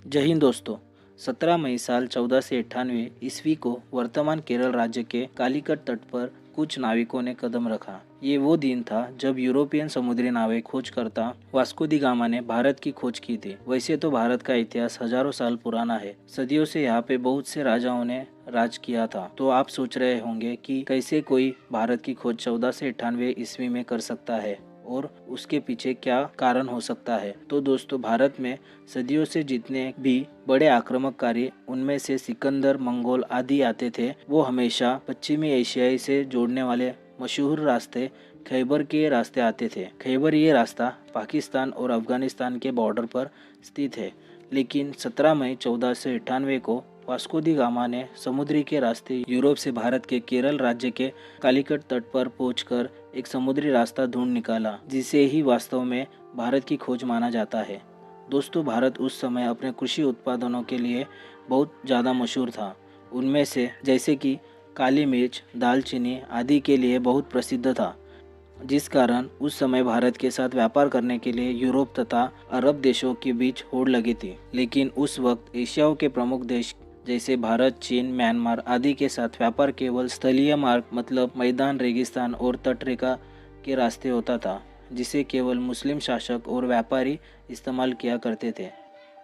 जय हिंद दोस्तों। 17 मई साल 1498 ईस्वी को वर्तमान केरल राज्य के कालीकट तट पर कुछ नाविकों ने कदम रखा। ये वो दिन था जब यूरोपियन समुद्री नावें खोजकर्ता वास्को दी गामा ने भारत की खोज की थी। वैसे तो भारत का इतिहास हजारों साल पुराना है। सदियों से यहाँ पे बहुत से राजाओं ने राज किया था। तो आप सोच रहे होंगे कि कैसे कोई भारत की खोज 1498 ईस्वी में कर सकता है और उसके पीछे क्या कारण हो सकता है। तो दोस्तों, भारत में सदियों से जितने भी बड़े आक्रामककारी, उनमें से सिकंदर, मंगोल आदि आते थे, वो हमेशा पश्चिमी एशियाई से जोड़ने वाले मशहूर रास्ते खैबर के रास्ते आते थे। खैबर ये रास्ता पाकिस्तान और अफगानिस्तान के बॉर्डर पर स्थित है। लेकिन 17 मई 1498 को वास्को दी गामा ने समुद्री के रास्ते यूरोप से भारत के केरल राज्य के कालीकट तट पर पहुंचकर एक समुद्री रास्ता ढूंढ निकाला, जिसे ही वास्तव में भारत की खोज माना जाता है। दोस्तों, भारत उस समय अपने कृषि उत्पादनों के लिए बहुत ज़्यादा मशहूर था। उनमें से जैसे कि काली मिर्च, दालचीनी आदि के लिए बहुत प्रसिद्ध था, जिस कारण उस समय भारत के साथ व्यापार करने के लिए यूरोप तथा अरब देशों के बीच होड़ लगी थी। लेकिन उस वक्त एशियाओं के प्रमुख देश जैसे भारत, चीन, म्यांमार आदि के साथ व्यापार केवल स्थलीय मार्ग मतलब मैदान, रेगिस्तान और तटरेखा के रास्ते होता था, जिसे केवल मुस्लिम शासक और व्यापारी इस्तेमाल किया करते थे।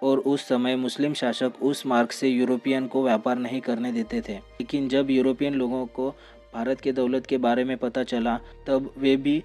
और उस समय मुस्लिम शासक उस मार्ग से यूरोपियन को व्यापार नहीं करने देते थे। लेकिन जब यूरोपियन लोगों को भारत के दौलत के बारे में पता चला, तब वे भी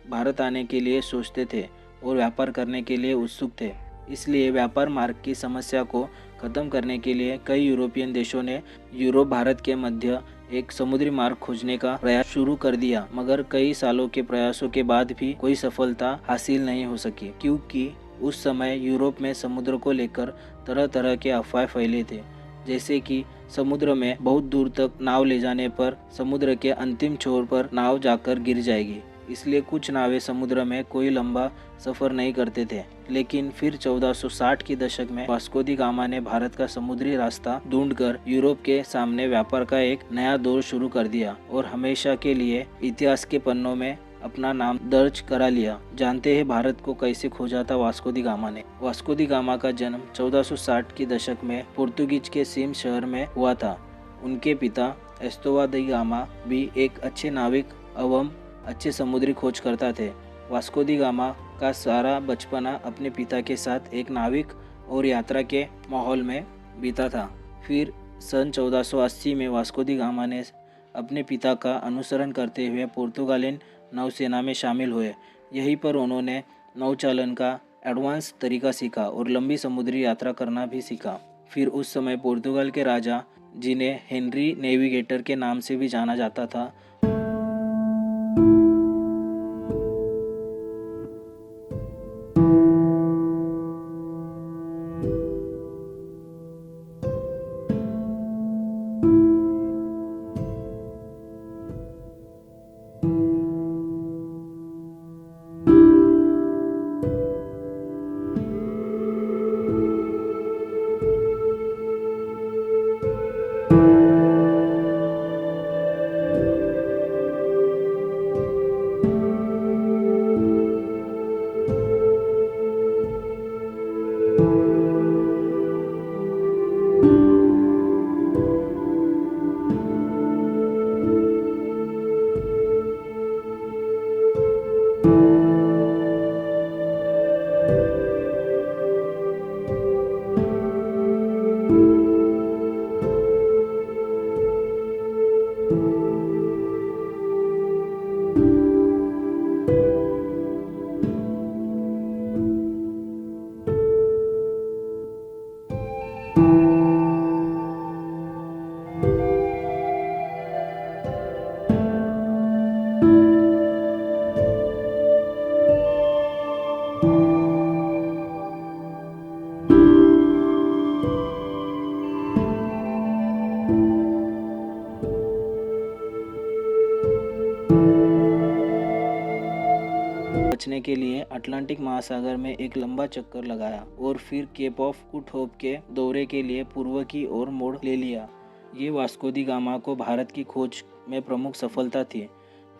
भारत आने के लिए सोचते थे और व्यापार करने के लिए उत्सुक थे। इसलिए व्यापार मार्ग की समस्या को खत्म करने के लिए कई यूरोपियन देशों ने यूरोप भारत के मध्य एक समुद्री मार्ग खोजने का प्रयास शुरू कर दिया। मगर कई सालों के प्रयासों के बाद भी कोई सफलता हासिल नहीं हो सकी, क्योंकि उस समय यूरोप में समुद्र को लेकर तरह तरह के अफवाह फैले थे, जैसे कि समुद्र में बहुत दूर तक नाव ले जाने पर समुद्र के अंतिम छोर पर नाव जाकर गिर जाएगी। इसलिए कुछ नावें समुद्र में कोई लंबा सफर नहीं करते थे। लेकिन फिर 1460 के दशक में वास्को दी गामा ने भारत का समुद्री रास्ता ढूंढकर यूरोप के सामने व्यापार का एक नया दौर शुरू कर दिया और हमेशा के लिए इतिहास के पन्नों में अपना नाम दर्ज करा लिया। जानते हैं भारत को कैसे खोजा था वास्को दी गामा ने। वास्को दी गामा का जन्म 1460 के दशक में पोर्तुगीज के सिम शहर में हुआ था। उनके पिता एस्तोवा दी गामा भी एक अच्छे नाविक एवं अच्छे समुद्री खोजकर्ता थे। वास्को दी गामा का सारा बचपना अपने पिता के साथ एक नाविक और यात्रा के माहौल में बीता था। फिर सन 1480 में वास्को दी गामा ने अपने पिता का अनुसरण करते हुए पुर्तगालियन नौसेना में शामिल हुए। यहीं पर उन्होंने नौचालन का एडवांस तरीका सीखा और लंबी समुद्री यात्रा करना भी सीखा। फिर उस समय पुर्तगाल के राजा, जिन्हें हेनरी नेविगेटर के नाम से भी जाना जाता था, बचने के लिए अटलांटिक महासागर में एक लंबा चक्कर लगाया और फिर केप ऑफ गुड होप के दौरे के लिए पूर्व की ओर मोड़ ले लिया। ये वास्को दी गामा को भारत की खोज में प्रमुख सफलता थी।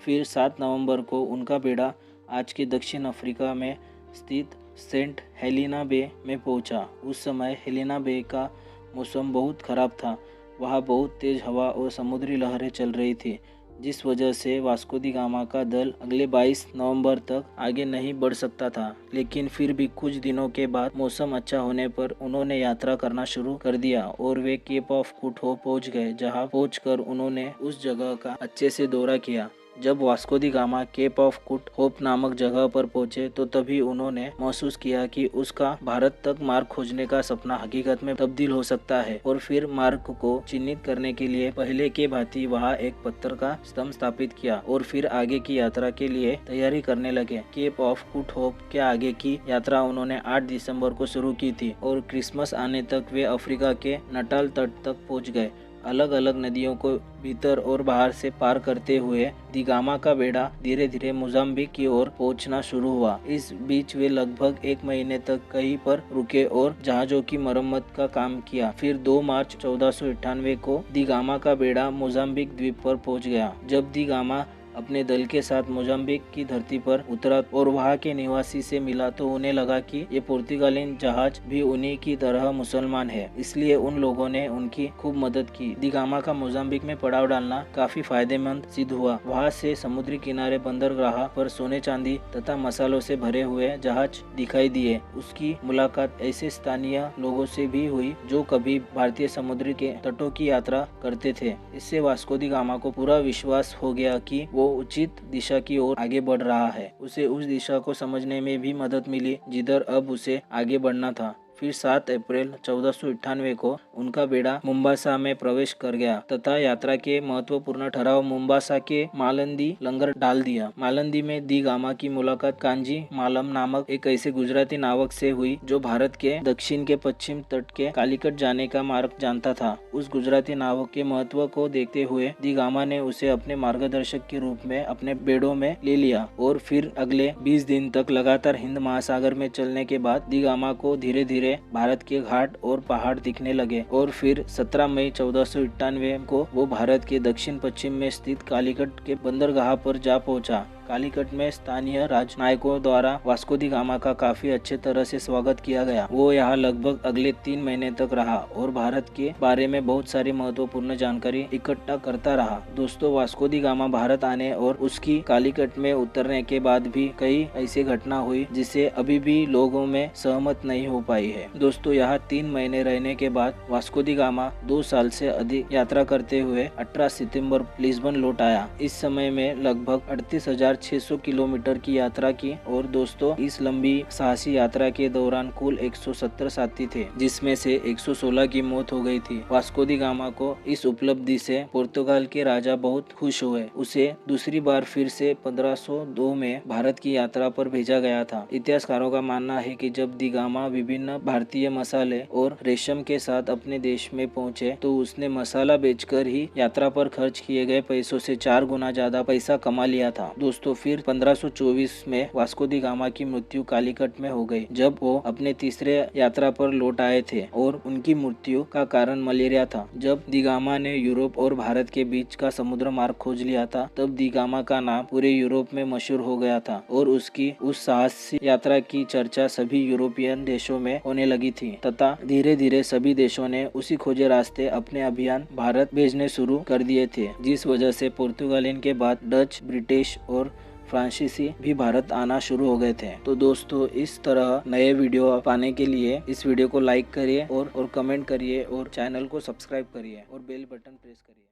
फिर 7 नवंबर को उनका बेड़ा आज के दक्षिण अफ्रीका में स्थित सेंट हेलेना बे में पहुंचा। उस समय हेलेना बे का मौसम बहुत ख़राब था। वहाँ बहुत तेज़ हवा और समुद्री लहरें चल रही थी, जिस वजह से वास्को दी गामा का दल अगले 22 नवंबर तक आगे नहीं बढ़ सकता था। लेकिन फिर भी कुछ दिनों के बाद मौसम अच्छा होने पर उन्होंने यात्रा करना शुरू कर दिया और वे केप ऑफ गुड होप पहुंच गए, जहां पहुंचकर उन्होंने उस जगह का अच्छे से दौरा किया। जब Vasco da Gama Cape of Good Hope नामक जगह पर पहुंचे तो तभी उन्होंने महसूस किया कि उसका भारत तक मार्ग खोजने का सपना हकीकत में तब्दील हो सकता है। और फिर मार्ग को चिन्हित करने के लिए पहले के भांति वहां एक पत्थर का स्तंभ स्थापित किया और फिर आगे की यात्रा के लिए तैयारी करने लगे। केप ऑफ गुड होप के आगे की यात्रा उन्होंने 8 दिसंबर को शुरू की थी और क्रिसमस आने तक वे अफ्रीका के नटाल तट तक पहुंच गए। अलग अलग नदियों को भीतर और बाहर से पार करते हुए दी गामा का बेड़ा धीरे धीरे मोजाम्बिक की ओर पहुंचना शुरू हुआ। इस बीच वे लगभग 1 महीने तक कहीं पर रुके और जहाजों की मरम्मत का काम किया। फिर 2 मार्च 1498 को दी गामा का बेड़ा मोजाम्बिक द्वीप पर पहुंच गया। जब दी गामा अपने दल के साथ मोजाम्बिक की धरती पर उतरा और वहां के निवासी से मिला तो उन्हें लगा कि ये पुर्तगाली जहाज भी उन्हीं की तरह मुसलमान है, इसलिए उन लोगों ने उनकी खूब मदद की। दी गामा का मोजाम्बिक में पड़ाव डालना काफी फायदेमंद सिद्ध हुआ। वहां से समुद्री किनारे बंदरगाह पर सोने चांदी तथा मसालों से भरे हुए जहाज दिखाई दिए। उसकी मुलाकात ऐसे स्थानीय लोगों से भी हुई जो कभी भारतीय समुद्र के तटों की यात्रा करते थे। इससे वास्को दी गामा को पूरा विश्वास हो गया कि वो उचित दिशा की ओर आगे बढ़ रहा है। उसे उस दिशा को समझने में भी मदद मिली जिधर अब उसे आगे बढ़ना था। फिर 7 अप्रैल 1498 को उनका बेड़ा मुम्बासा में प्रवेश कर गया तथा यात्रा के महत्वपूर्ण ठहराव मुम्बासा के मालंदी लंगर डाल दिया। मालंदी में दी गामा की मुलाकात कांजी मालम नामक एक ऐसे गुजराती नावक से हुई जो भारत के दक्षिण के पश्चिम तट के कालीकट जाने का मार्ग जानता था। उस गुजराती नावक के महत्व को देखते हुए दी गामा ने उसे अपने मार्गदर्शक के रूप में अपने बेड़ों में ले लिया और फिर अगले 20 दिन तक लगातार हिंद महासागर में चलने के बाद दी गामा को धीरे धीरे भारत के घाट और पहाड़ दिखने लगे और फिर 17 मई 1498 को वो भारत के दक्षिण पश्चिम में स्थित कालीकट के बंदरगाह पर जा पहुंचा। कालीकट में स्थानीय राजनायकों द्वारा वास्को दी गामा का काफी अच्छे तरह से स्वागत किया गया। वो यहाँ लगभग अगले 3 महीने तक रहा और भारत के बारे में बहुत सारी महत्वपूर्ण जानकारी इकट्ठा करता रहा। दोस्तों, वास्को दी गामा भारत आने और उसकी कालीकट में उतरने के बाद भी कई ऐसी घटना हुई जिसे अभी भी लोगों में सहमत नहीं हो पाई है। दोस्तों, यहाँ 3 महीने रहने के बाद वास्को दी गामा 2 साल से अधिक यात्रा करते हुए 18 सितंबर लिस्बन लौट आया। इस समय में लगभग 38,600 किलोमीटर की यात्रा की और दोस्तों, इस लंबी साहसी यात्रा के दौरान कुल 170 साथी थे, जिसमें से 116 की मौत हो गई थी। वास्को दी गामा को इस उपलब्धि से पुर्तगाल के राजा बहुत खुश हुए। उसे दूसरी बार फिर से 1502 में भारत की यात्रा पर भेजा गया था। इतिहासकारों का मानना है कि जब दी गामा विभिन्न भारतीय मसाले और रेशम के साथ अपने देश में पहुंचे तो उसने मसाला बेचकर ही यात्रा पर खर्च किए गए पैसों से 4 गुना ज्यादा पैसा कमा लिया था। दोस्तों, फिर 1524 में वास्को दी गामा की मृत्यु कालीकट में हो गई जब वो अपने तीसरे यात्रा पर लौट आए थे और उनकी मृत्यु का कारण मलेरिया था। जब दी गामा ने यूरोप और भारत के बीच का समुद्र मार्ग खोज लिया था तब दी गामा का नाम पूरे यूरोप में मशहूर हो गया था और उसकी उस साहसी यात्रा की चर्चा सभी यूरोपियन देशों में होने लगी थी तथा धीरे धीरे सभी देशों ने उसी खोजे रास्ते अपने अभियान भारत भेजने शुरू कर दिए थे, जिस वजह से पुर्तगालिन के बाद डच, ब्रिटिश और फ्रांसीसी भी भारत आना शुरू हो गए थे। तो दोस्तों, इस तरह नए वीडियो पाने के लिए इस वीडियो को लाइक करिए और कमेंट करिए और चैनल को सब्सक्राइब करिए और बेल बटन प्रेस करिए।